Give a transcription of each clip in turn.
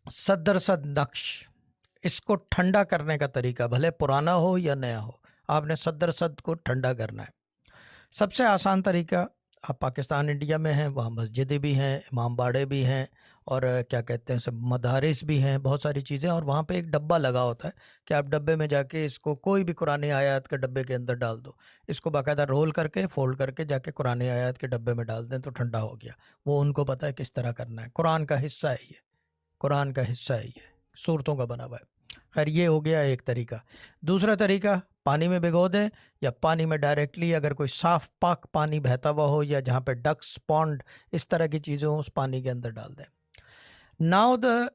सदर सद नक्श, इसको ठंडा करने का तरीका, भले पुराना हो या नया हो, आपने सदर सद को ठंडा करना है। सबसे आसान तरीका, आप पाकिस्तान इंडिया में हैं, वहाँ मस्जिदें भी हैं, इमाम बाड़े भी हैं, और क्या कहते हैं सब मदारिस भी हैं, बहुत सारी चीज़ें, और वहाँ पे एक डब्बा लगा होता है कि आप डब्बे में जाके इसको कोई भी कुरान आयत के डब्बे के अंदर डाल दो, इसको बाकायदा रोल करके फोल्ड करके जाके कुरान आयत के डब्बे में डाल दें तो ठंडा हो गया। वो उनको पता है किस तरह करना है, कुरान का हिस्सा है ये, कुरान का हिस्सा है ये, सूरतों का बना हुआ है। खैर ये हो गया एक तरीका। दूसरा तरीका, पानी में भिगो दें या पानी में डायरेक्टली, अगर कोई साफ़ पाक पानी बहता हुआ हो या जहाँ पे डक्स पॉन्ड इस तरह की चीज़ें हों, उस पानी के अंदर डाल दें। नाउ द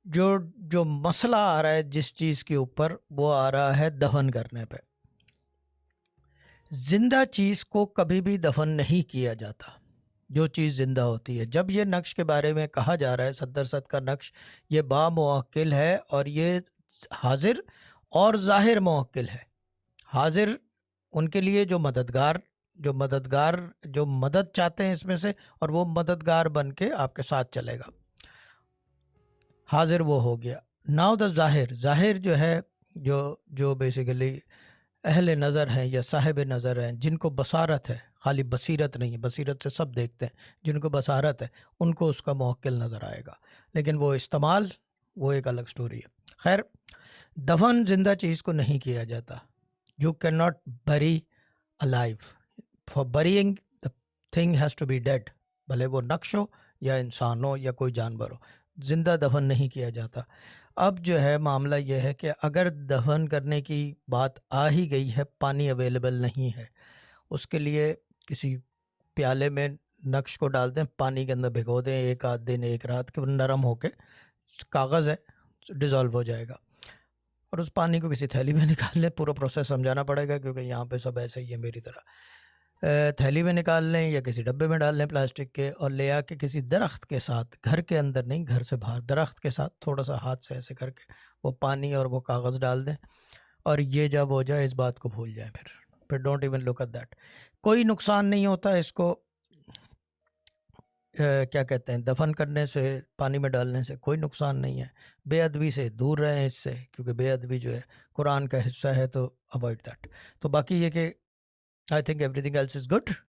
जो जो मसला आ रहा है जिस चीज़ के ऊपर, वो आ रहा है दफन करने पे। जिंदा चीज़ को कभी भी दफन नहीं किया जाता, जो चीज़ ज़िंदा होती है। जब ये नक्श के बारे में कहा जा रहा है, सद्दर सद का नक्श, ये बामुअक्किल है और ये हाजिर और ज़ाहिर मुअक्किल है। हाजिर उनके लिए जो मददगार जो मदद चाहते हैं इसमें से, और वो मददगार बन के आपके साथ चलेगा। हाजिर वो हो गया। नाउ द ज़ाहिर, ज़ाहिर जो है, जो बेसिकली अहले नज़र हैं या साहिब नज़र हैं, जिनको बसारत है, खाली बसीरत नहीं है, बसीरत से सब देखते हैं, जिनको बसारत है उनको उसका मुवक्किल नज़र आएगा, लेकिन वो इस्तेमाल, वो एक अलग स्टोरी है। खैर, दफन जिंदा चीज़ को नहीं किया जाता। You can not bury alive, for burying the thing has to be dead, भले वो नक्श हो या इंसान हो या कोई जानवर हो, ज़िंदा दफन नहीं किया जाता। अब जो है मामला ये है कि अगर दफन करने की बात आ ही गई है, पानी अवेलेबल नहीं है, उसके लिए किसी प्याले में नक्श को डाल दें, पानी के अंदर भिगो दें एक आध दिन, एक रात के, नरम होके, कागज़ है, डिज़ोल्व हो जाएगा, और उस पानी को किसी थैली में निकाल लें। पूरा प्रोसेस समझाना पड़ेगा क्योंकि यहाँ पे सब ऐसे ही है मेरी तरह। थैली में निकाल लें या किसी डब्बे में डाल लें प्लास्टिक के, और ले आके किसी दरख्त के साथ, घर के अंदर नहीं, घर से बाहर, दरख्त के साथ थोड़ा सा हाथ से ऐसे करके वो पानी और वो कागज़ डाल दें, और ये जब हो जाए इस बात को भूल जाएं। फिर don't even look at that. कोई नुकसान नहीं होता इसको क्या कहते हैं, दफन करने से, पानी में डालने से कोई नुकसान नहीं है। बेअदबी से दूर रहें इससे, क्योंकि बेअदबी जो है कुरान का हिस्सा है, तो अवॉइड दैट। तो बाकी ये कि I think everything else is good.